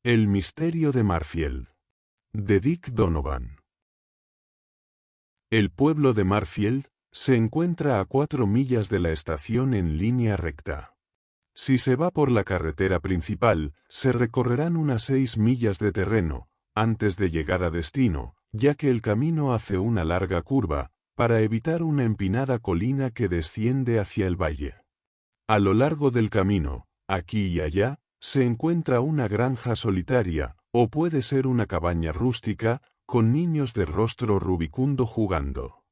El misterio de Marfield, de Dick Donovan. El pueblo de Marfield se encuentra a 4 millas de la estación en línea recta. Si se va por la carretera principal, se recorrerán unas 6 millas de terreno, antes de llegar a destino, ya que el camino hace una larga curva, para evitar una empinada colina que desciende hacia el valle. A lo largo del camino, aquí y allá, se encuentra una granja solitaria, o puede ser una cabaña rústica, con niños de rostro rubicundo jugando.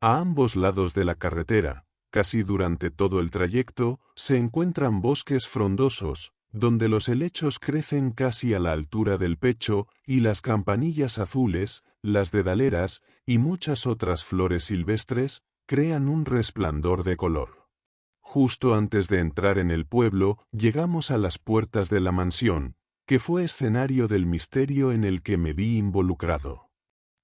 A ambos lados de la carretera, casi durante todo el trayecto, se encuentran bosques frondosos, donde los helechos crecen casi a la altura del pecho y las campanillas azules, las dedaleras y muchas otras flores silvestres, crean un resplandor de color. Justo antes de entrar en el pueblo, llegamos a las puertas de la mansión, que fue escenario del misterio en el que me vi involucrado.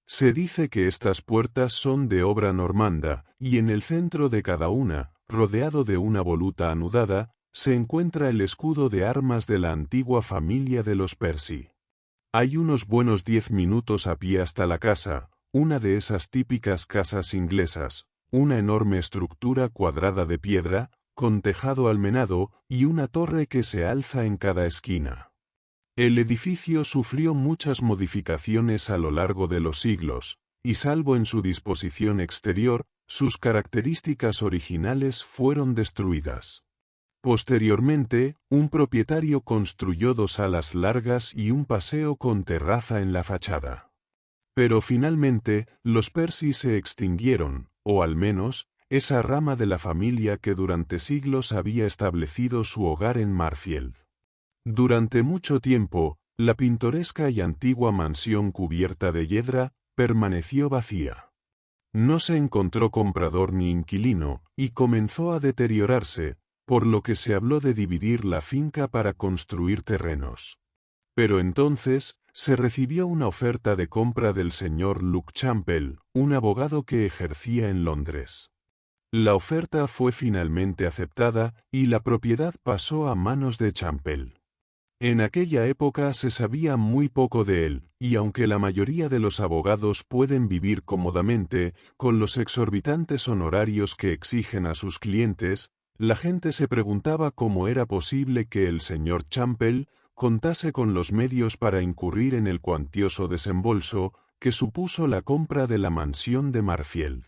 Se dice que estas puertas son de obra normanda, y en el centro de cada una, rodeado de una voluta anudada, se encuentra el escudo de armas de la antigua familia de los Percy. Hay unos buenos 10 minutos a pie hasta la casa, una de esas típicas casas inglesas, una enorme estructura cuadrada de piedra, con tejado almenado y una torre que se alza en cada esquina. El edificio sufrió muchas modificaciones a lo largo de los siglos, y salvo en su disposición exterior, sus características originales fueron destruidas. Posteriormente, un propietario construyó 2 alas largas y un paseo con terraza en la fachada. Pero finalmente, los Percy se extinguieron, o al menos, esa rama de la familia que durante siglos había establecido su hogar en Marfield. Durante mucho tiempo, la pintoresca y antigua mansión cubierta de hiedra permaneció vacía. No se encontró comprador ni inquilino, y comenzó a deteriorarse, por lo que se habló de dividir la finca para construir terrenos. Pero entonces, se recibió una oferta de compra del señor Luke Champel, un abogado que ejercía en Londres. La oferta fue finalmente aceptada, y la propiedad pasó a manos de Champel. En aquella época se sabía muy poco de él, y aunque la mayoría de los abogados pueden vivir cómodamente, con los exorbitantes honorarios que exigen a sus clientes, la gente se preguntaba cómo era posible que el señor Champel contase con los medios para incurrir en el cuantioso desembolso que supuso la compra de la mansión de Marfield.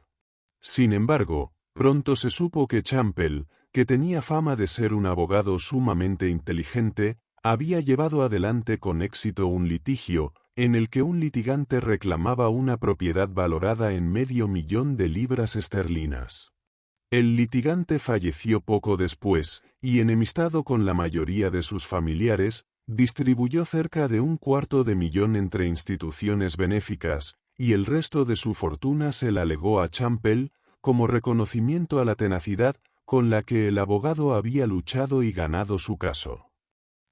Sin embargo, pronto se supo que Champel, que tenía fama de ser un abogado sumamente inteligente, había llevado adelante con éxito un litigio, en el que un litigante reclamaba una propiedad valorada en $500,000 de libras esterlinas. El litigante falleció poco después, y enemistado con la mayoría de sus familiares, distribuyó cerca de $250,000 entre instituciones benéficas, y el resto de su fortuna se la legó a Champel, como reconocimiento a la tenacidad con la que el abogado había luchado y ganado su caso.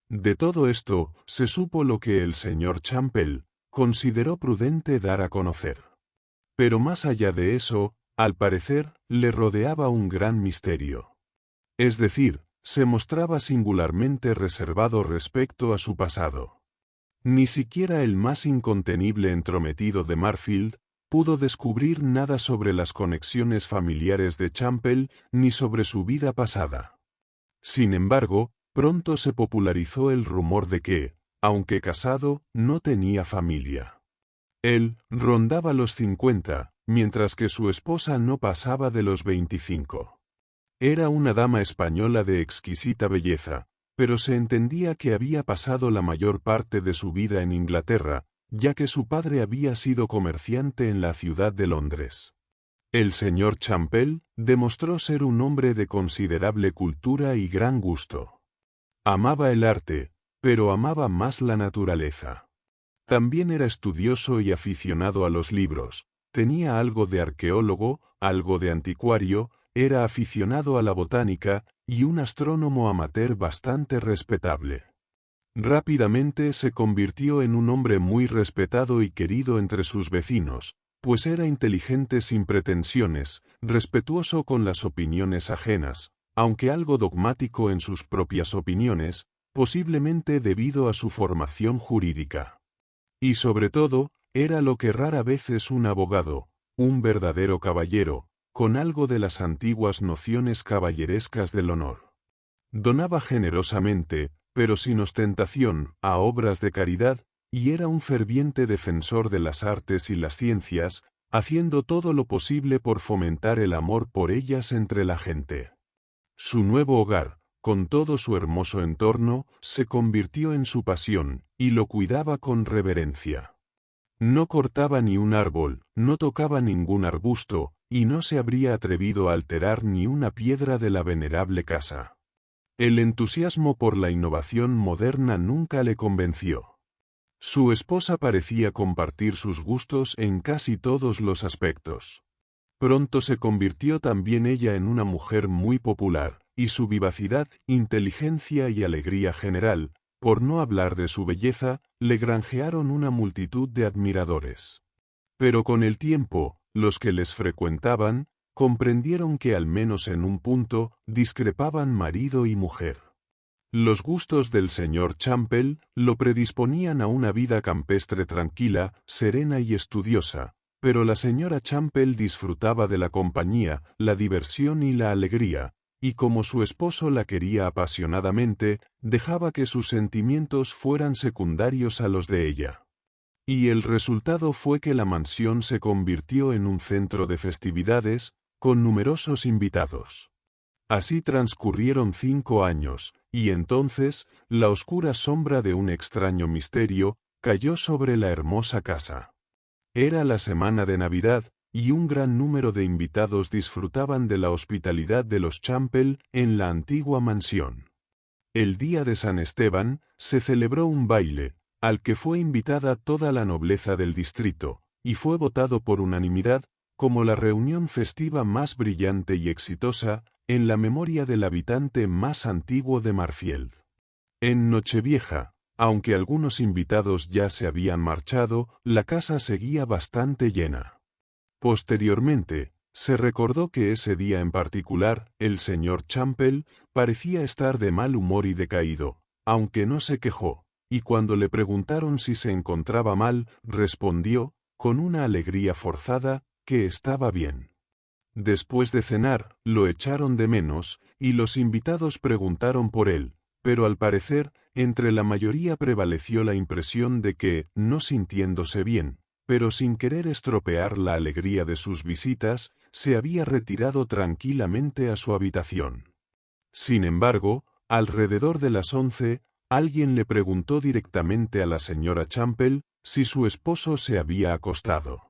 De todo esto, se supo lo que el señor Champel consideró prudente dar a conocer. Pero más allá de eso, al parecer, le rodeaba un gran misterio. Es decir, se mostraba singularmente reservado respecto a su pasado. Ni siquiera el más incontenible entrometido de Marfield pudo descubrir nada sobre las conexiones familiares de Champel ni sobre su vida pasada. Sin embargo, pronto se popularizó el rumor de que, aunque casado, no tenía familia. Él rondaba los 50, mientras que su esposa no pasaba de los 25. Era una dama española de exquisita belleza, pero se entendía que había pasado la mayor parte de su vida en Inglaterra, ya que su padre había sido comerciante en la ciudad de Londres. El señor Champel demostró ser un hombre de considerable cultura y gran gusto. Amaba el arte, pero amaba más la naturaleza. También era estudioso y aficionado a los libros, tenía algo de arqueólogo, algo de anticuario, era aficionado a la botánica y un astrónomo amateur bastante respetable. Rápidamente se convirtió en un hombre muy respetado y querido entre sus vecinos, pues era inteligente sin pretensiones, respetuoso con las opiniones ajenas, aunque algo dogmático en sus propias opiniones, posiblemente debido a su formación jurídica. Y sobre todo, era lo que rara vez es un abogado, un verdadero caballero, con algo de las antiguas nociones caballerescas del honor. Donaba generosamente, pero sin ostentación, a obras de caridad, y era un ferviente defensor de las artes y las ciencias, haciendo todo lo posible por fomentar el amor por ellas entre la gente. Su nuevo hogar, con todo su hermoso entorno, se convirtió en su pasión, y lo cuidaba con reverencia. No cortaba ni un árbol, no tocaba ningún arbusto, y no se habría atrevido a alterar ni una piedra de la venerable casa. El entusiasmo por la innovación moderna nunca le convenció. Su esposa parecía compartir sus gustos en casi todos los aspectos. Pronto se convirtió también ella en una mujer muy popular, y su vivacidad, inteligencia y alegría general, por no hablar de su belleza, le granjearon una multitud de admiradores. Pero con el tiempo, los que les frecuentaban, comprendieron que al menos en un punto, discrepaban marido y mujer. Los gustos del señor Champel lo predisponían a una vida campestre tranquila, serena y estudiosa, pero la señora Champel disfrutaba de la compañía, la diversión y la alegría, y como su esposo la quería apasionadamente, dejaba que sus sentimientos fueran secundarios a los de ella. Y el resultado fue que la mansión se convirtió en un centro de festividades, con numerosos invitados. Así transcurrieron 5 años, y entonces, la oscura sombra de un extraño misterio, cayó sobre la hermosa casa. Era la semana de Navidad, y un gran número de invitados disfrutaban de la hospitalidad de los Champel en la antigua mansión. El día de San Esteban, se celebró un baile, al que fue invitada toda la nobleza del distrito, y fue votado por unanimidad, como la reunión festiva más brillante y exitosa, en la memoria del habitante más antiguo de Marfield. En Nochevieja, aunque algunos invitados ya se habían marchado, la casa seguía bastante llena. Posteriormente, se recordó que ese día en particular, el señor Champel parecía estar de mal humor y decaído, aunque no se quejó, y cuando le preguntaron si se encontraba mal, respondió, con una alegría forzada, que estaba bien. Después de cenar, lo echaron de menos, y los invitados preguntaron por él, pero al parecer, entre la mayoría prevaleció la impresión de que, no sintiéndose bien, pero sin querer estropear la alegría de sus visitas, se había retirado tranquilamente a su habitación. Sin embargo, alrededor de las 11, alguien le preguntó directamente a la señora Champel si su esposo se había acostado.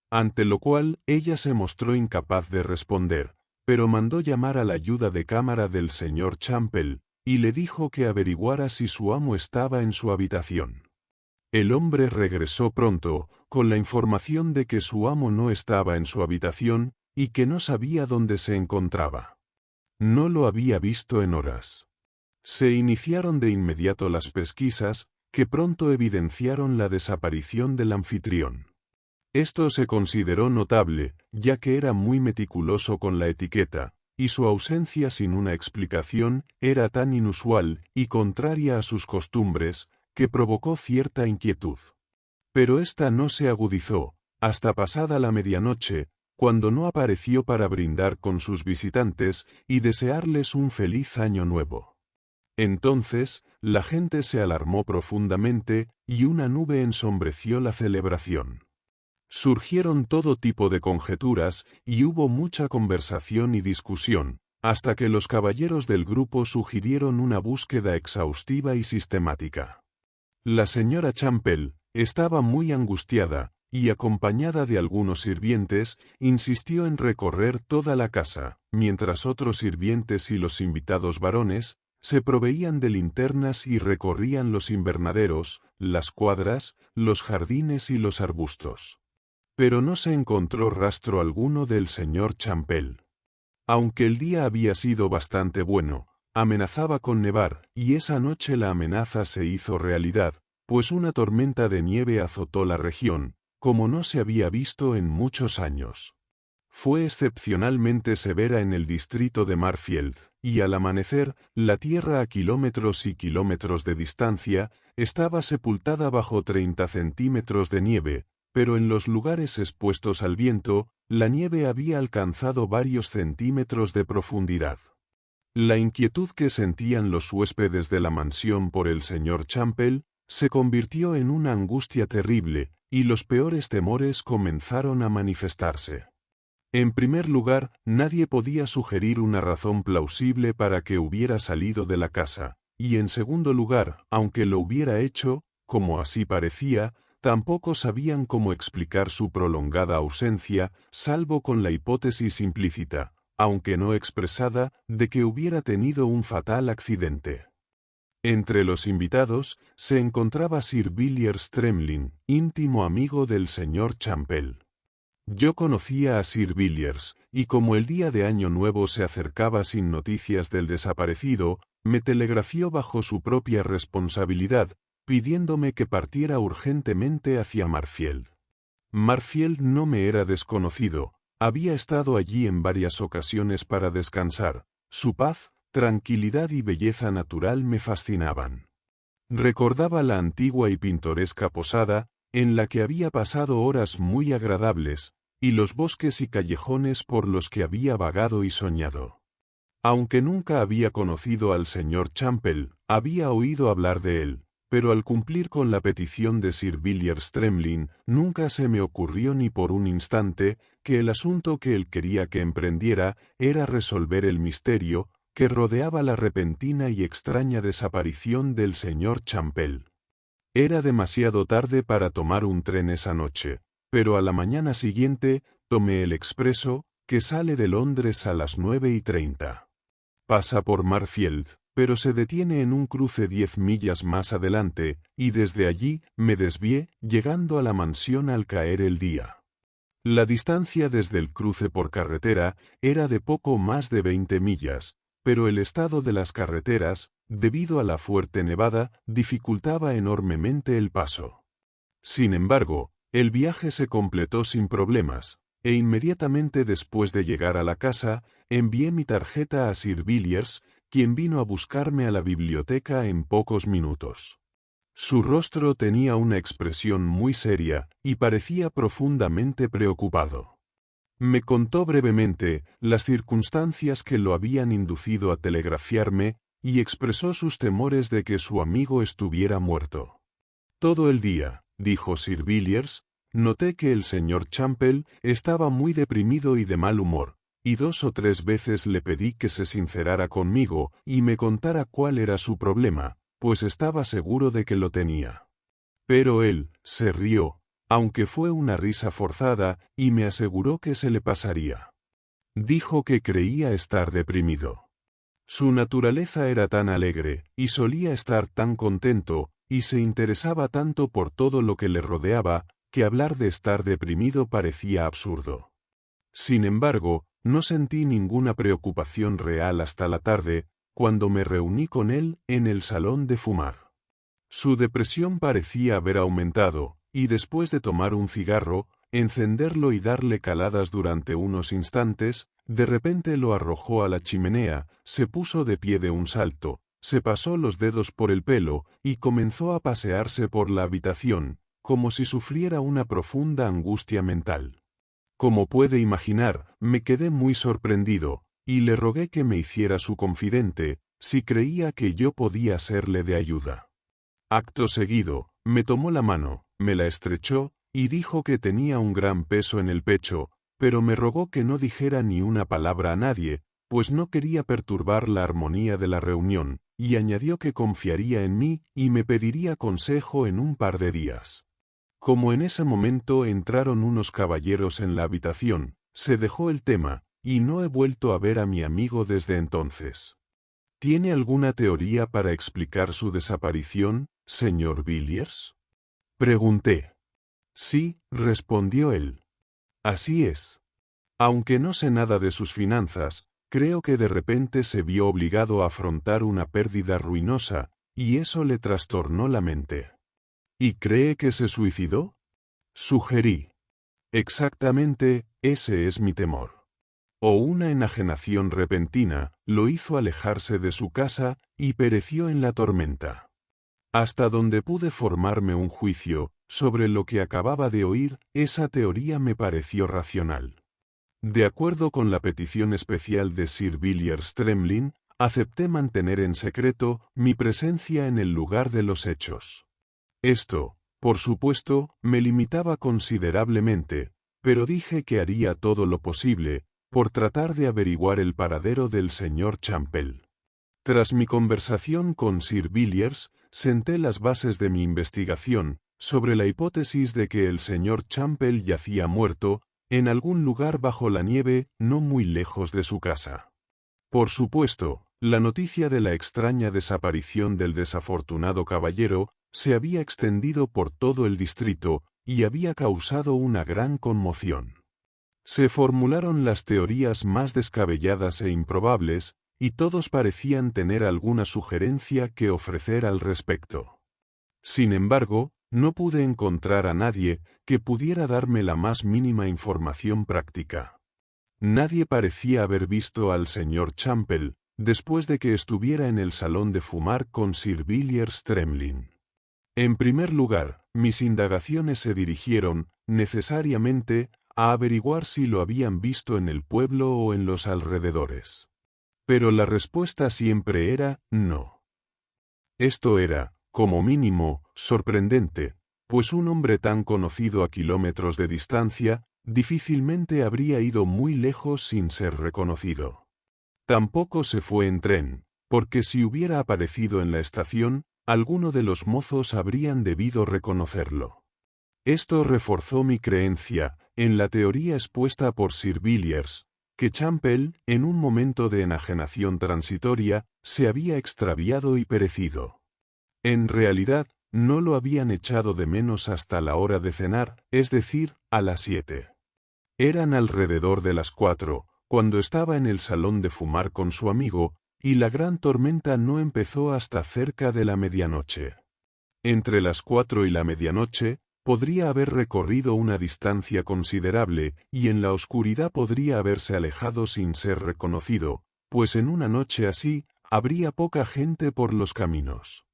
Ante lo cual, ella se mostró incapaz de responder, pero mandó llamar a la ayuda de cámara del señor Champel, y le dijo que averiguara si su amo estaba en su habitación. El hombre regresó pronto, con la información de que su amo no estaba en su habitación, y que no sabía dónde se encontraba. No lo había visto en horas. Se iniciaron de inmediato las pesquisas, que pronto evidenciaron la desaparición del anfitrión. Esto se consideró notable, ya que era muy meticuloso con la etiqueta, y su ausencia sin una explicación era tan inusual y contraria a sus costumbres, que provocó cierta inquietud. Pero esta no se agudizó, hasta pasada la medianoche, cuando no apareció para brindar con sus visitantes y desearles un feliz año nuevo. Entonces, la gente se alarmó profundamente, y una nube ensombreció la celebración. Surgieron todo tipo de conjeturas, y hubo mucha conversación y discusión, hasta que los caballeros del grupo sugirieron una búsqueda exhaustiva y sistemática. La señora Champel estaba muy angustiada, y acompañada de algunos sirvientes, insistió en recorrer toda la casa, mientras otros sirvientes y los invitados varones se proveían de linternas y recorrían los invernaderos, las cuadras, los jardines y los arbustos. Pero no se encontró rastro alguno del señor Champel. Aunque el día había sido bastante bueno, amenazaba con nevar, y esa noche la amenaza se hizo realidad, pues una tormenta de nieve azotó la región, como no se había visto en muchos años. Fue excepcionalmente severa en el distrito de Marfield, y al amanecer, la tierra a kilómetros y kilómetros de distancia, estaba sepultada bajo 30 centímetros de nieve, pero en los lugares expuestos al viento, la nieve había alcanzado varios centímetros de profundidad. La inquietud que sentían los huéspedes de la mansión por el señor Champel se convirtió en una angustia terrible, y los peores temores comenzaron a manifestarse. En primer lugar, nadie podía sugerir una razón plausible para que hubiera salido de la casa, y en segundo lugar, aunque lo hubiera hecho, como así parecía, tampoco sabían cómo explicar su prolongada ausencia, salvo con la hipótesis implícita, aunque no expresada, de que hubiera tenido un fatal accidente. Entre los invitados se encontraba Sir Villiers Tremlin, íntimo amigo del señor Champel. Yo conocía a Sir Villiers, y como el día de Año Nuevo se acercaba sin noticias del desaparecido, me telegrafió bajo su propia responsabilidad, pidiéndome que partiera urgentemente hacia Marfield. Marfield no me era desconocido, había estado allí en varias ocasiones para descansar, su paz, tranquilidad y belleza natural me fascinaban. Recordaba la antigua y pintoresca posada, en la que había pasado horas muy agradables, y los bosques y callejones por los que había vagado y soñado. Aunque nunca había conocido al señor Champel, había oído hablar de él, pero al cumplir con la petición de Sir Villiers Tremlin, nunca se me ocurrió ni por un instante que el asunto que él quería que emprendiera era resolver el misterio que rodeaba la repentina y extraña desaparición del señor Champel. Era demasiado tarde para tomar un tren esa noche, pero a la mañana siguiente tomé el expreso, que sale de Londres a las 9:30. Pasa por Marfield, pero se detiene en un cruce 10 millas más adelante, y desde allí me desvié, llegando a la mansión al caer el día. La distancia desde el cruce por carretera era de poco más de 20 millas, pero el estado de las carreteras, debido a la fuerte nevada, dificultaba enormemente el paso. Sin embargo, el viaje se completó sin problemas, e inmediatamente después de llegar a la casa, envié mi tarjeta a Sir Villiers, quien vino a buscarme a la biblioteca en pocos minutos. Su rostro tenía una expresión muy seria, y parecía profundamente preocupado. Me contó brevemente las circunstancias que lo habían inducido a telegrafiarme, y expresó sus temores de que su amigo estuviera muerto. Todo el día, dijo Sir Villiers, noté que el señor Champel estaba muy deprimido y de mal humor, y 2 o 3 veces le pedí que se sincerara conmigo y me contara cuál era su problema, pues estaba seguro de que lo tenía. Pero él se rió, aunque fue una risa forzada, y me aseguró que se le pasaría. Dijo que creía estar deprimido. Su naturaleza era tan alegre, y solía estar tan contento, y se interesaba tanto por todo lo que le rodeaba, que hablar de estar deprimido parecía absurdo. Sin embargo, no sentí ninguna preocupación real hasta la tarde, cuando me reuní con él en el salón de fumar. Su depresión parecía haber aumentado, y después de tomar un cigarro, encenderlo y darle caladas durante unos instantes, de repente lo arrojó a la chimenea, se puso de pie de un salto, se pasó los dedos por el pelo y comenzó a pasearse por la habitación, como si sufriera una profunda angustia mental. Como puede imaginar, me quedé muy sorprendido, y le rogué que me hiciera su confidente, si creía que yo podía serle de ayuda. Acto seguido, me tomó la mano, me la estrechó, y dijo que tenía un gran peso en el pecho, pero me rogó que no dijera ni una palabra a nadie, pues no quería perturbar la armonía de la reunión, y añadió que confiaría en mí y me pediría consejo en un par de días. Como en ese momento entraron unos caballeros en la habitación, se dejó el tema, y no he vuelto a ver a mi amigo desde entonces. ¿Tiene alguna teoría para explicar su desaparición, señor Villiers? Pregunté. Sí, respondió él. Así es. Aunque no sé nada de sus finanzas, creo que de repente se vio obligado a afrontar una pérdida ruinosa, y eso le trastornó la mente. ¿Y cree que se suicidó? Sugerí. Exactamente, ese es mi temor. o una enajenación repentina, lo hizo alejarse de su casa y pereció en la tormenta. Hasta donde pude formarme un juicio sobre lo que acababa de oír, esa teoría me pareció racional. De acuerdo con la petición especial de Sir Villiers Tremlin, acepté mantener en secreto mi presencia en el lugar de los hechos. Esto, por supuesto, me limitaba considerablemente, pero dije que haría todo lo posible por tratar de averiguar el paradero del señor Champel. Tras mi conversación con Sir Villiers, senté las bases de mi investigación sobre la hipótesis de que el señor Champel yacía muerto en algún lugar bajo la nieve no muy lejos de su casa. Por supuesto, la noticia de la extraña desaparición del desafortunado caballero se había extendido por todo el distrito y había causado una gran conmoción. Se formularon las teorías más descabelladas e improbables, y todos parecían tener alguna sugerencia que ofrecer al respecto. Sin embargo, no pude encontrar a nadie que pudiera darme la más mínima información práctica. Nadie parecía haber visto al señor Champel después de que estuviera en el salón de fumar con Sir Villiers Tremlin. En primer lugar, mis indagaciones se dirigieron, necesariamente, a averiguar si lo habían visto en el pueblo o en los alrededores. Pero la respuesta siempre era no. Esto era, como mínimo, sorprendente, pues un hombre tan conocido a kilómetros de distancia difícilmente habría ido muy lejos sin ser reconocido. Tampoco se fue en tren, porque si hubiera aparecido en la estación, alguno de los mozos habrían debido reconocerlo. Esto reforzó mi creencia en la teoría expuesta por Sir Villiers, que Champel, en un momento de enajenación transitoria, se había extraviado y perecido. En realidad, no lo habían echado de menos hasta la hora de cenar, es decir, a las 7. Eran alrededor de las 4, cuando estaba en el salón de fumar con su amigo, y la gran tormenta no empezó hasta cerca de la medianoche. Entre las 4 y la medianoche, podría haber recorrido una distancia considerable y en la oscuridad podría haberse alejado sin ser reconocido, pues en una noche así, habría poca gente por los caminos.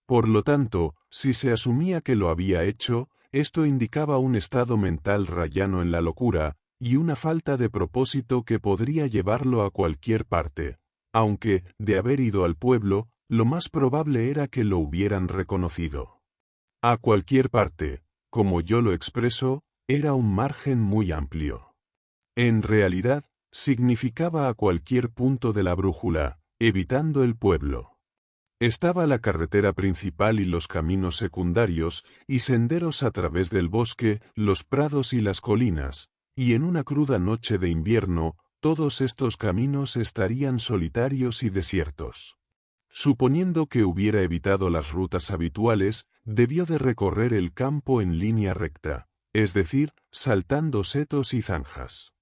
Por lo tanto, si se asumía que lo había hecho, esto indicaba un estado mental rayano en la locura y una falta de propósito que podría llevarlo a cualquier parte, aunque, de haber ido al pueblo, lo más probable era que lo hubieran reconocido. A cualquier parte, como yo lo expreso, era un margen muy amplio. En realidad, significaba a cualquier punto de la brújula, evitando el pueblo. Estaba la carretera principal y los caminos secundarios, y senderos a través del bosque, los prados y las colinas, y en una cruda noche de invierno, todos estos caminos estarían solitarios y desiertos. Suponiendo que hubiera evitado las rutas habituales, debió de recorrer el campo en línea recta, es decir, saltando setos y zanjas.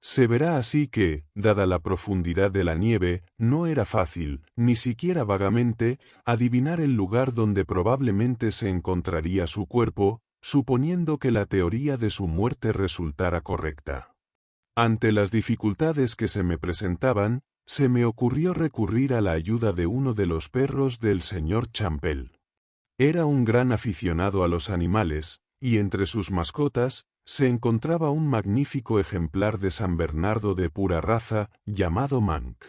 Se verá así que, dada la profundidad de la nieve, no era fácil, ni siquiera vagamente, adivinar el lugar donde probablemente se encontraría su cuerpo, suponiendo que la teoría de su muerte resultara correcta. Ante las dificultades que se me presentaban, se me ocurrió recurrir a la ayuda de uno de los perros del señor Champel. Era un gran aficionado a los animales, y entre sus mascotas, se encontraba un magnífico ejemplar de San Bernardo de pura raza, llamado Mank.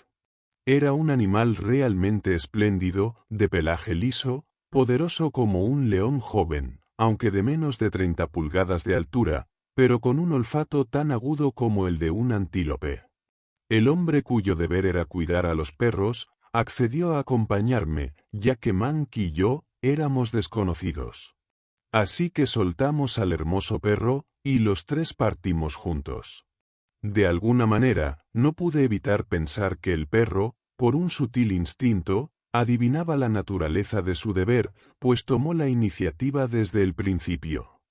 Era un animal realmente espléndido, de pelaje liso, poderoso como un león joven, aunque de menos de 30 pulgadas de altura, pero con un olfato tan agudo como el de un antílope. El hombre cuyo deber era cuidar a los perros, accedió a acompañarme, ya que Mank y yo éramos desconocidos. Así que soltamos al hermoso perro, y los tres partimos juntos. De alguna manera, no pude evitar pensar que el perro, por un sutil instinto, adivinaba la naturaleza de su deber, pues tomó la iniciativa desde el principio.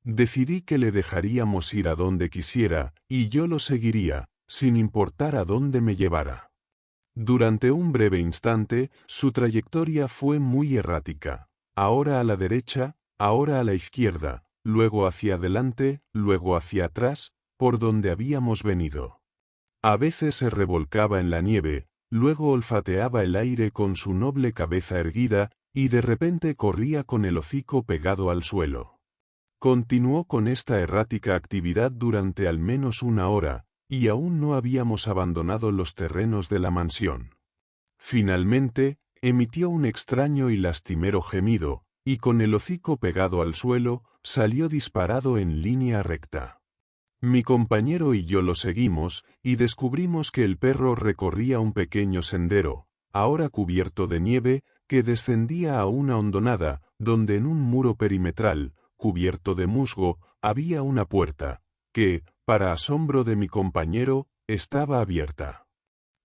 Decidí que le dejaríamos ir a donde quisiera, y yo lo seguiría, sin importar a dónde me llevara. Durante un breve instante, su trayectoria fue muy errática, ahora a la derecha, ahora a la izquierda, luego hacia adelante, luego hacia atrás, por donde habíamos venido. A veces se revolcaba en la nieve, luego olfateaba el aire con su noble cabeza erguida, y de repente corría con el hocico pegado al suelo. Continuó con esta errática actividad durante al menos una hora, y aún no habíamos abandonado los terrenos de la mansión. Finalmente, emitió un extraño y lastimero gemido, y con el hocico pegado al suelo, salió disparado en línea recta. Mi compañero y yo lo seguimos, y descubrimos que el perro recorría un pequeño sendero, ahora cubierto de nieve, que descendía a una hondonada, donde en un muro perimetral, cubierto de musgo, había una puerta, que, para asombro de mi compañero, estaba abierta.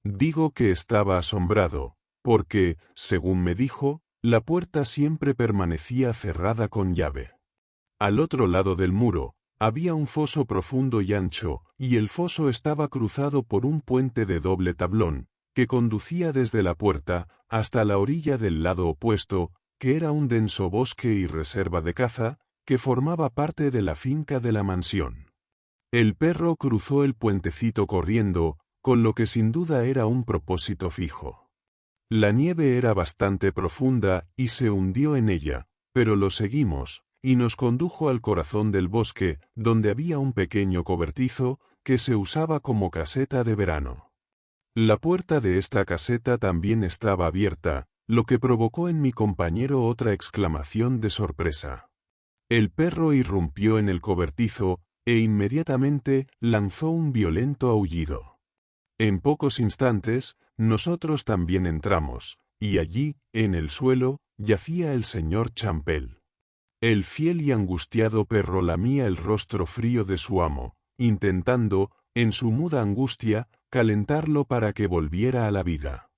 Digo que estaba asombrado, porque, según me dijo, la puerta siempre permanecía cerrada con llave. Al otro lado del muro, había un foso profundo y ancho, y el foso estaba cruzado por un puente de doble tablón, que conducía desde la puerta hasta la orilla del lado opuesto, que era un denso bosque y reserva de caza, que formaba parte de la finca de la mansión. El perro cruzó el puentecito corriendo, con lo que sin duda era un propósito fijo. La nieve era bastante profunda y se hundió en ella, pero lo seguimos, y nos condujo al corazón del bosque, donde había un pequeño cobertizo, que se usaba como caseta de verano. La puerta de esta caseta también estaba abierta, lo que provocó en mi compañero otra exclamación de sorpresa. El perro irrumpió en el cobertizo, e inmediatamente lanzó un violento aullido. En pocos instantes, nosotros también entramos, y allí, en el suelo, yacía el señor Champel. El fiel y angustiado perro lamía el rostro frío de su amo, intentando, en su muda angustia, calentarlo para que volviera a la vida.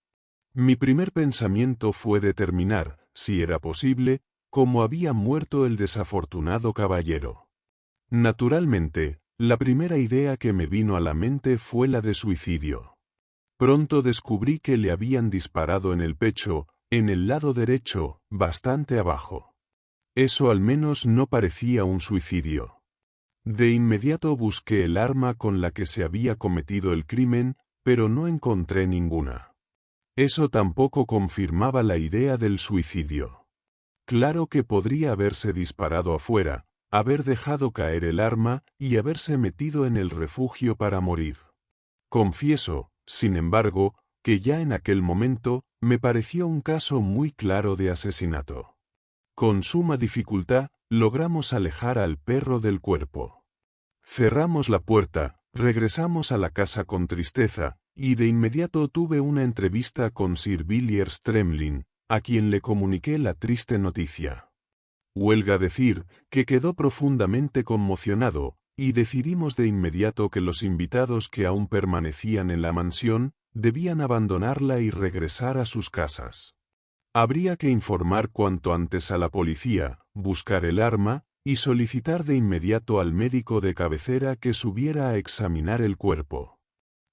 Mi primer pensamiento fue determinar, si era posible, cómo había muerto el desafortunado caballero. Naturalmente, la primera idea que me vino a la mente fue la de suicidio. Pronto descubrí que le habían disparado en el pecho, en el lado derecho, bastante abajo. Eso al menos no parecía un suicidio. De inmediato busqué el arma con la que se había cometido el crimen, pero no encontré ninguna. Eso tampoco confirmaba la idea del suicidio. Claro que podría haberse disparado afuera, haber dejado caer el arma y haberse metido en el refugio para morir. Confieso, sin embargo, que ya en aquel momento me pareció un caso muy claro de asesinato. Con suma dificultad, logramos alejar al perro del cuerpo. Cerramos la puerta, regresamos a la casa con tristeza, y de inmediato tuve una entrevista con Sir Villiers Tremlin, a quien le comuniqué la triste noticia. Huelga decir que quedó profundamente conmocionado, y decidimos de inmediato que los invitados que aún permanecían en la mansión, debían abandonarla y regresar a sus casas. Habría que informar cuanto antes a la policía, buscar el arma, y solicitar de inmediato al médico de cabecera que subiera a examinar el cuerpo.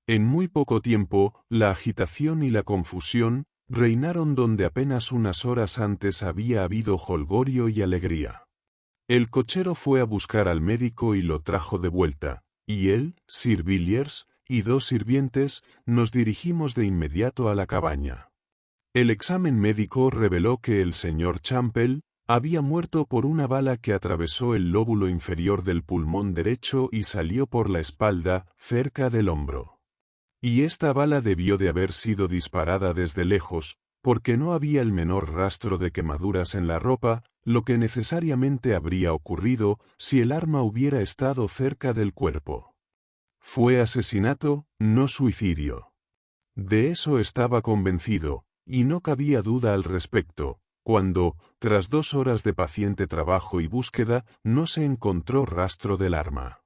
En muy poco tiempo, la agitación y la confusión reinaron donde apenas unas horas antes había habido jolgorio y alegría. El cochero fue a buscar al médico y lo trajo de vuelta, y él, Sir Villiers, y 2 sirvientes, nos dirigimos de inmediato a la cabaña. El examen médico reveló que el señor Champel había muerto por una bala que atravesó el lóbulo inferior del pulmón derecho y salió por la espalda, cerca del hombro. Y esta bala debió de haber sido disparada desde lejos, porque no había el menor rastro de quemaduras en la ropa, lo que necesariamente habría ocurrido si el arma hubiera estado cerca del cuerpo. Fue asesinato, no suicidio. De eso estaba convencido, y no cabía duda al respecto, cuando, tras 2 horas de paciente trabajo y búsqueda, no se encontró rastro del arma.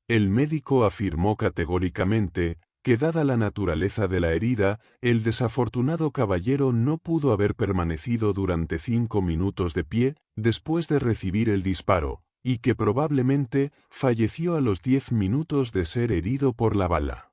El médico afirmó categóricamente que dada la naturaleza de la herida, el desafortunado caballero no pudo haber permanecido durante 5 minutos de pie después de recibir el disparo, y que probablemente falleció a los 10 minutos de ser herido por la bala.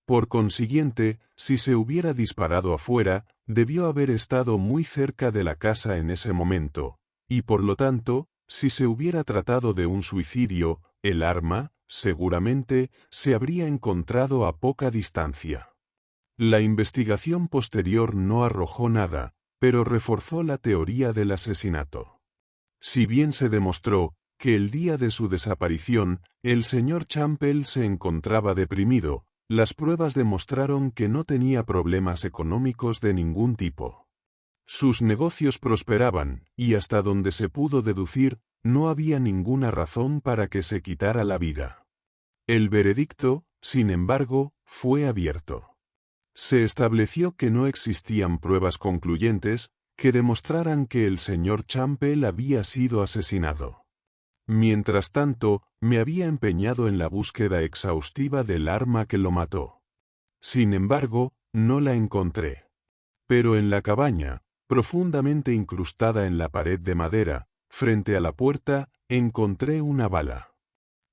Por consiguiente, si se hubiera disparado afuera, debió haber estado muy cerca de la casa en ese momento, y por lo tanto, si se hubiera tratado de un suicidio, el arma, seguramente, se habría encontrado a poca distancia. La investigación posterior no arrojó nada, pero reforzó la teoría del asesinato. Si bien se demostró que el día de su desaparición, el señor Champel se encontraba deprimido, las pruebas demostraron que no tenía problemas económicos de ningún tipo. Sus negocios prosperaban, y hasta donde se pudo deducir, no había ninguna razón para que se quitara la vida. El veredicto, sin embargo, fue abierto. Se estableció que no existían pruebas concluyentes que demostraran que el señor Champel había sido asesinado. Mientras tanto, me había empeñado en la búsqueda exhaustiva del arma que lo mató. Sin embargo, no la encontré. Pero en la cabaña, profundamente incrustada en la pared de madera, frente a la puerta, encontré una bala.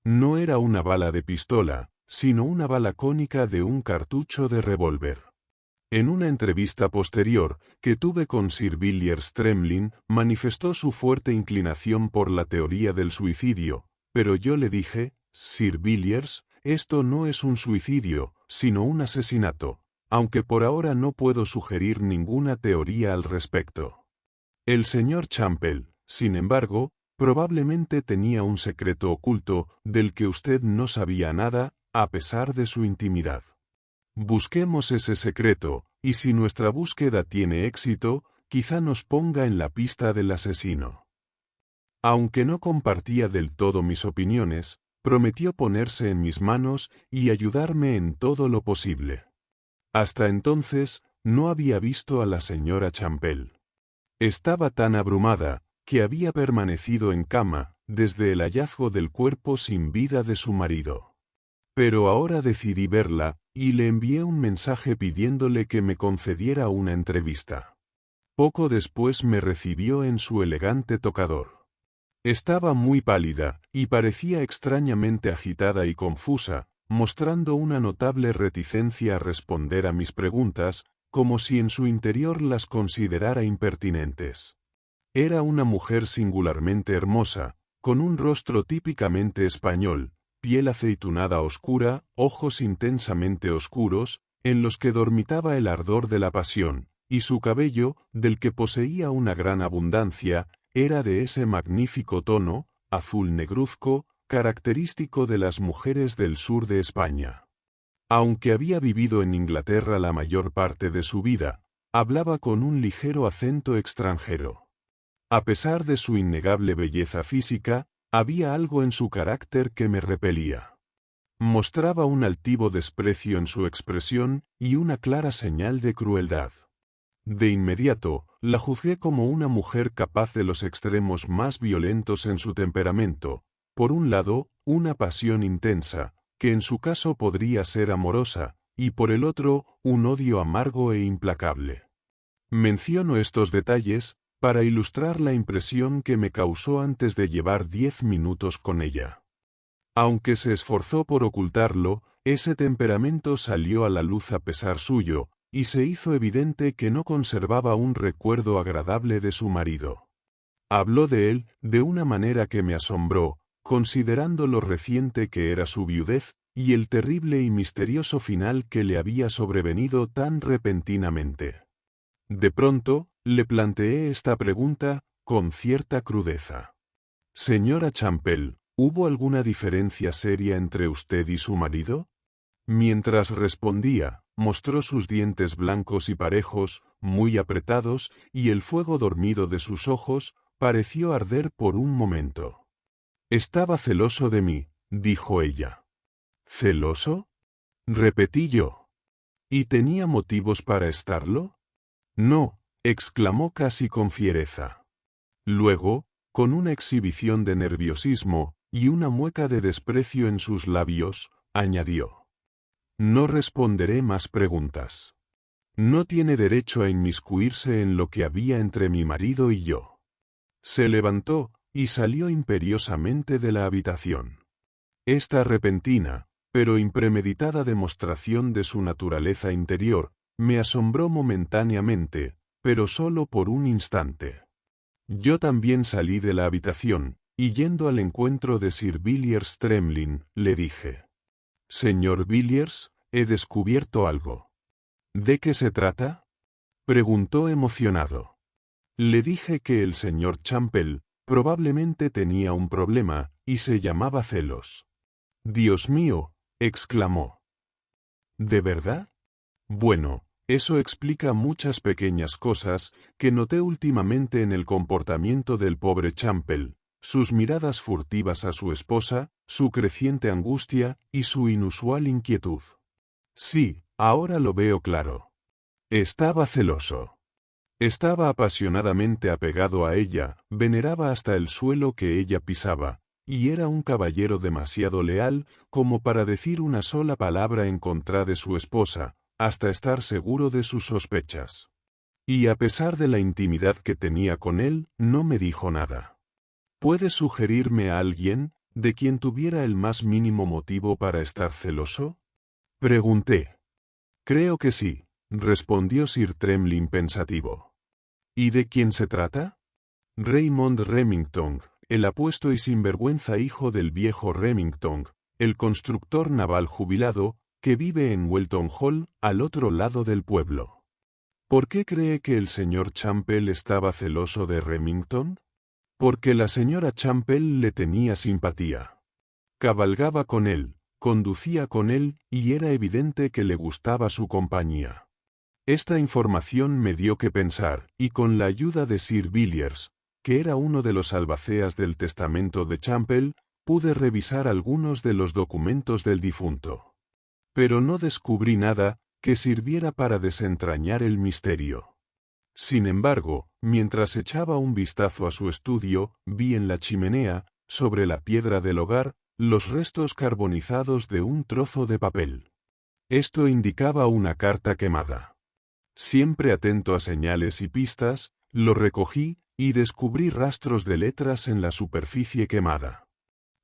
No era una bala de pistola, sino una bala cónica de un cartucho de revólver. En una entrevista posterior que tuve con Sir Villiers Tremlin, manifestó su fuerte inclinación por la teoría del suicidio, pero yo le dije, Sir Villiers, esto no es un suicidio, sino un asesinato, aunque por ahora no puedo sugerir ninguna teoría al respecto. El señor Champel, sin embargo, probablemente tenía un secreto oculto del que usted no sabía nada, a pesar de su intimidad. Busquemos ese secreto, y si nuestra búsqueda tiene éxito, quizá nos ponga en la pista del asesino. Aunque no compartía del todo mis opiniones, prometió ponerse en mis manos y ayudarme en todo lo posible. Hasta entonces, no había visto a la señora Champel. Estaba tan abrumada, que había permanecido en cama, desde el hallazgo del cuerpo sin vida de su marido. Pero ahora decidí verla, y le envié un mensaje pidiéndole que me concediera una entrevista. Poco después me recibió en su elegante tocador. Estaba muy pálida, y parecía extrañamente agitada y confusa, mostrando una notable reticencia a responder a mis preguntas, como si en su interior las considerara impertinentes. Era una mujer singularmente hermosa, con un rostro típicamente español, piel aceitunada oscura, ojos intensamente oscuros, en los que dormitaba el ardor de la pasión, y su cabello, del que poseía una gran abundancia, era de ese magnífico tono, azul negruzco, característico de las mujeres del sur de España. Aunque había vivido en Inglaterra la mayor parte de su vida, hablaba con un ligero acento extranjero. A pesar de su innegable belleza física, había algo en su carácter que me repelía. Mostraba un altivo desprecio en su expresión y una clara señal de crueldad. De inmediato, la juzgué como una mujer capaz de los extremos más violentos en su temperamento. Por un lado, una pasión intensa, que en su caso podría ser amorosa, y por el otro, un odio amargo e implacable. Menciono estos detalles para ilustrar la impresión que me causó antes de llevar 10 minutos con ella. Aunque se esforzó por ocultarlo, ese temperamento salió a la luz a pesar suyo, y se hizo evidente que no conservaba un recuerdo agradable de su marido. Habló de él de una manera que me asombró, considerando lo reciente que era su viudez, y el terrible y misterioso final que le había sobrevenido tan repentinamente. De pronto, le planteé esta pregunta, con cierta crudeza. Señora Champel, ¿hubo alguna diferencia seria entre usted y su marido? Mientras respondía, mostró sus dientes blancos y parejos, muy apretados, y el fuego dormido de sus ojos pareció arder por un momento. Estaba celoso de mí, dijo ella. ¿Celoso? Repetí yo. ¿Y tenía motivos para estarlo? No, exclamó casi con fiereza. Luego, con una exhibición de nerviosismo y una mueca de desprecio en sus labios, añadió: No responderé más preguntas. No tiene derecho a inmiscuirse en lo que había entre mi marido y yo. Se levantó y salió imperiosamente de la habitación. Esta repentina, pero impremeditada demostración de su naturaleza interior, me asombró momentáneamente, pero solo por un instante. Yo también salí de la habitación, y yendo al encuentro de Sir Villiers Tremlin, le dije: «Señor Villiers, he descubierto algo». «¿De qué se trata?», preguntó emocionado. Le dije que el señor Champel probablemente tenía un problema, y se llamaba celos. «Dios mío», exclamó. «¿De verdad?». «Bueno, eso explica muchas pequeñas cosas que noté últimamente en el comportamiento del pobre Champel, sus miradas furtivas a su esposa, su creciente angustia y su inusual inquietud. Sí, ahora lo veo claro. Estaba celoso. Estaba apasionadamente apegado a ella, veneraba hasta el suelo que ella pisaba, y era un caballero demasiado leal como para decir una sola palabra en contra de su esposa, hasta estar seguro de sus sospechas. Y a pesar de la intimidad que tenía con él, no me dijo nada. ¿Puedes sugerirme a alguien de quien tuviera el más mínimo motivo para estar celoso?, pregunté. «Creo que sí», respondió Sir Tremlin pensativo. «¿Y de quién se trata?». «Raymond Remington, el apuesto y sinvergüenza hijo del viejo Remington, el constructor naval jubilado, que vive en Welton Hall, al otro lado del pueblo». «¿Por qué cree que el señor Champel estaba celoso de Remington?». «Porque la señora Champel le tenía simpatía. Cabalgaba con él, conducía con él, y era evidente que le gustaba su compañía». Esta información me dio que pensar, y con la ayuda de Sir Villiers, que era uno de los albaceas del testamento de Champel, pude revisar algunos de los documentos del difunto. Pero no descubrí nada que sirviera para desentrañar el misterio. Sin embargo, mientras echaba un vistazo a su estudio, vi en la chimenea, sobre la piedra del hogar, los restos carbonizados de un trozo de papel. Esto indicaba una carta quemada. Siempre atento a señales y pistas, lo recogí, y descubrí rastros de letras en la superficie quemada.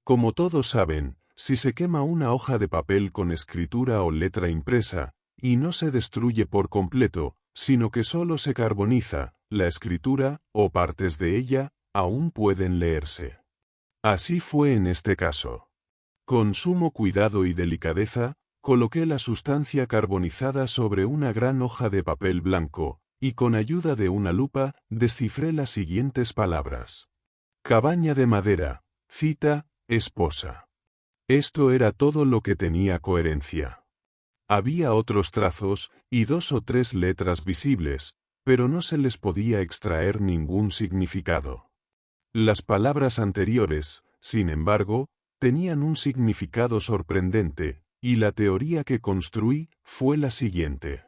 Como todos saben, si se quema una hoja de papel con escritura o letra impresa, y no se destruye por completo, sino que solo se carboniza, la escritura, o partes de ella, aún pueden leerse. Así fue en este caso. Con sumo cuidado y delicadeza, coloqué la sustancia carbonizada sobre una gran hoja de papel blanco, y con ayuda de una lupa, descifré las siguientes palabras. Cabaña de madera, cita, esposa. Esto era todo lo que tenía coherencia. Había otros trazos, y 2 o 3 letras visibles, pero no se les podía extraer ningún significado. Las palabras anteriores, sin embargo, tenían un significado sorprendente, y la teoría que construí fue la siguiente.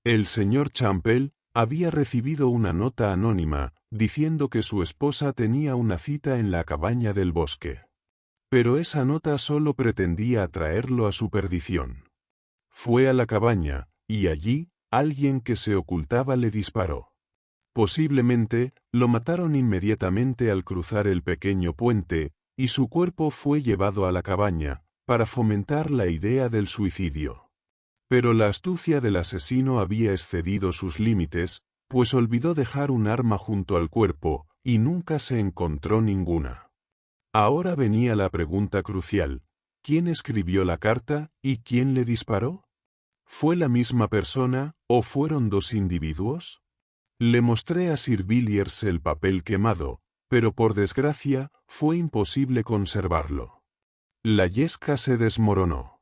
El señor Champel había recibido una nota anónima, diciendo que su esposa tenía una cita en la cabaña del bosque. Pero esa nota solo pretendía atraerlo a su perdición. Fue a la cabaña, y allí, alguien que se ocultaba le disparó. Posiblemente, lo mataron inmediatamente al cruzar el pequeño puente, y su cuerpo fue llevado a la cabaña, para fomentar la idea del suicidio. Pero la astucia del asesino había excedido sus límites, pues olvidó dejar un arma junto al cuerpo, y nunca se encontró ninguna. Ahora venía la pregunta crucial: ¿quién escribió la carta y quién le disparó? ¿Fue la misma persona, o fueron 2 individuos? Le mostré a Sir Villiers el papel quemado, pero por desgracia, fue imposible conservarlo. La yesca se desmoronó.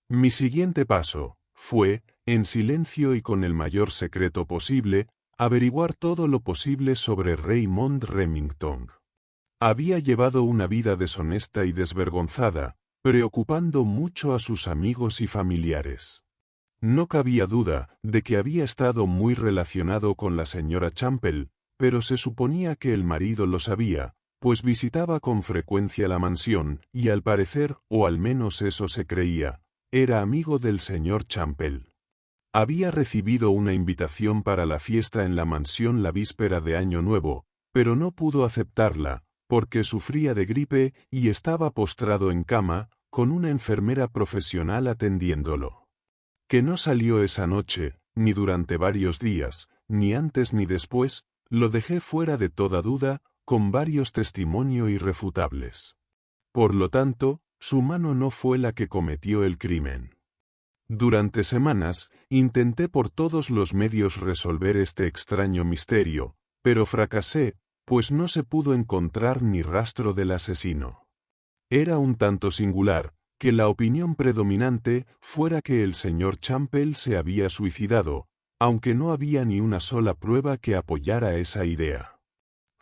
Mi siguiente paso fue, en silencio y con el mayor secreto posible, averiguar todo lo posible sobre Raymond Remington. Había llevado una vida deshonesta y desvergonzada, preocupando mucho a sus amigos y familiares. No cabía duda de que había estado muy relacionado con la señora Champel, pero se suponía que el marido lo sabía, pues visitaba con frecuencia la mansión y al parecer, o al menos eso se creía, era amigo del señor Champel. Había recibido una invitación para la fiesta en la mansión la víspera de Año Nuevo, pero no pudo aceptarla, porque sufría de gripe y estaba postrado en cama, con una enfermera profesional atendiéndolo. Que no salió esa noche, ni durante varios días, ni antes ni después, lo dejé fuera de toda duda, con varios testimonios irrefutables. Por lo tanto, su mano no fue la que cometió el crimen. Durante semanas, intenté por todos los medios resolver este extraño misterio, pero fracasé, pues no se pudo encontrar ni rastro del asesino. Era un tanto singular que la opinión predominante fuera que el señor Champel se había suicidado, aunque no había ni una sola prueba que apoyara esa idea.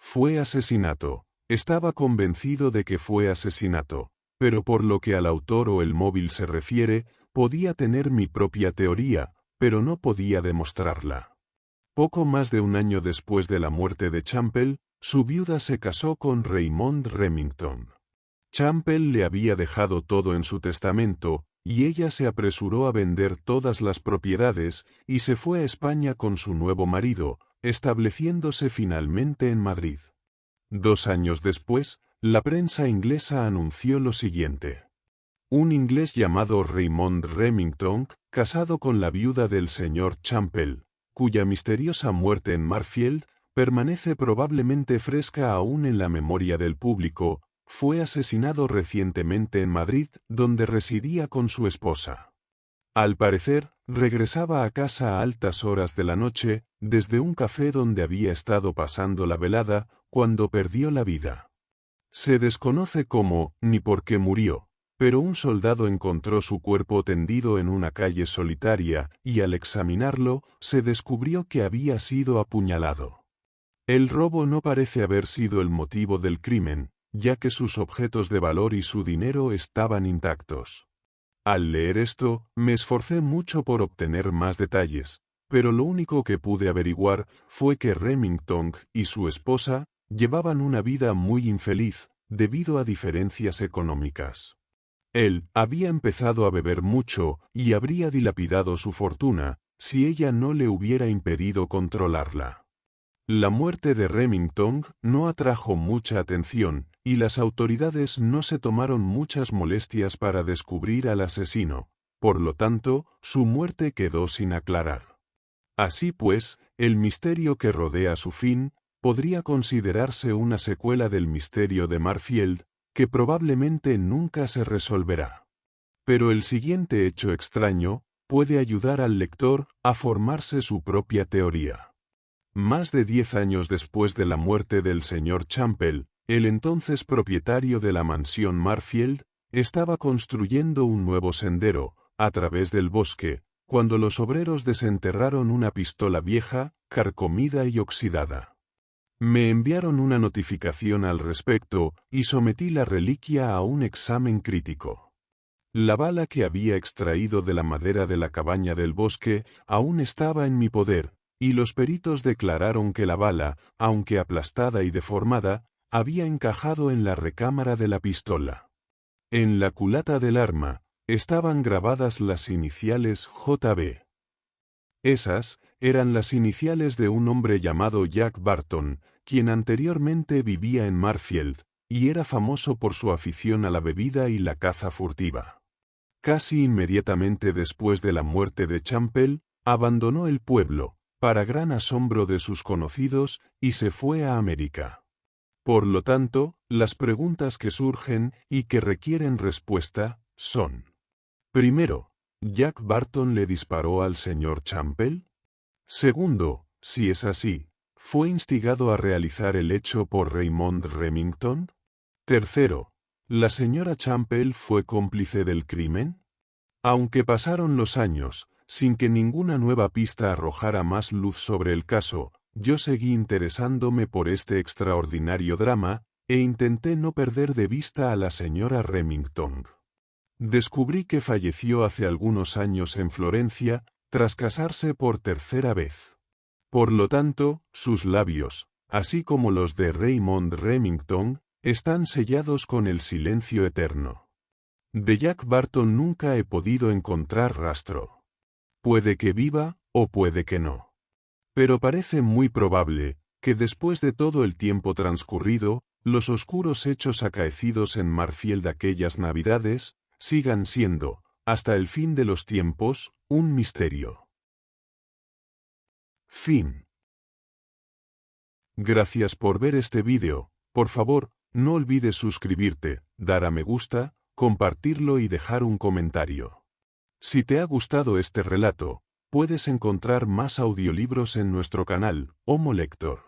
Fue asesinato. Estaba convencido de que fue asesinato, pero por lo que al autor o el móvil se refiere, podía tener mi propia teoría, pero no podía demostrarla. Poco más de un año después de la muerte de Champel, su viuda se casó con Raymond Remington. Champel le había dejado todo en su testamento, y ella se apresuró a vender todas las propiedades y se fue a España con su nuevo marido, estableciéndose finalmente en Madrid. 2 años después, la prensa inglesa anunció lo siguiente. Un inglés llamado Raymond Remington, casado con la viuda del señor Champel, cuya misteriosa muerte en Marfield permanece probablemente fresca aún en la memoria del público, fue asesinado recientemente en Madrid, donde residía con su esposa. Al parecer, regresaba a casa a altas horas de la noche, desde un café donde había estado pasando la velada, cuando perdió la vida. Se desconoce cómo, ni por qué murió, pero un soldado encontró su cuerpo tendido en una calle solitaria, y al examinarlo, se descubrió que había sido apuñalado. El robo no parece haber sido el motivo del crimen, ya que sus objetos de valor y su dinero estaban intactos. Al leer esto, me esforcé mucho por obtener más detalles, pero lo único que pude averiguar fue que Remington y su esposa llevaban una vida muy infeliz, debido a diferencias económicas. Él había empezado a beber mucho y habría dilapidado su fortuna, si ella no le hubiera impedido controlarla. La muerte de Remington no atrajo mucha atención, y las autoridades no se tomaron muchas molestias para descubrir al asesino, por lo tanto, su muerte quedó sin aclarar. Así pues, el misterio que rodea su fin, podría considerarse una secuela del misterio de Marfield, que probablemente nunca se resolverá. Pero el siguiente hecho extraño puede ayudar al lector a formarse su propia teoría. Más de 10 años después de la muerte del señor Champel, el entonces propietario de la mansión Marfield estaba construyendo un nuevo sendero, a través del bosque, cuando los obreros desenterraron una pistola vieja, carcomida y oxidada. Me enviaron una notificación al respecto y sometí la reliquia a un examen crítico. La bala que había extraído de la madera de la cabaña del bosque aún estaba en mi poder, y los peritos declararon que la bala, aunque aplastada y deformada, había encajado en la recámara de la pistola. En la culata del arma estaban grabadas las iniciales JB. Esas eran las iniciales de un hombre llamado Jack Barton, quien anteriormente vivía en Marfield, y era famoso por su afición a la bebida y la caza furtiva. Casi inmediatamente después de la muerte de Champel, abandonó el pueblo, para gran asombro de sus conocidos, y se fue a América. Por lo tanto, las preguntas que surgen y que requieren respuesta son: primero, ¿Jack Barton le disparó al señor Champel? Segundo, si es así, ¿fue instigado a realizar el hecho por Raymond Remington? Tercero, ¿la señora Champel fue cómplice del crimen? Aunque pasaron los años, sin que ninguna nueva pista arrojara más luz sobre el caso, yo seguí interesándome por este extraordinario drama, e intenté no perder de vista a la señora Remington. Descubrí que falleció hace algunos años en Florencia, tras casarse por tercera vez. Por lo tanto, sus labios, así como los de Raymond Remington, están sellados con el silencio eterno. De Jack Barton nunca he podido encontrar rastro. Puede que viva, o puede que no. Pero parece muy probable que después de todo el tiempo transcurrido, los oscuros hechos acaecidos en Marfield aquellas Navidades, sigan siendo, hasta el fin de los tiempos, un misterio. Fin. Gracias por ver este vídeo. Por favor, no olvides suscribirte, dar a me gusta, compartirlo y dejar un comentario. Si te ha gustado este relato, puedes encontrar más audiolibros en nuestro canal, Homo Lector.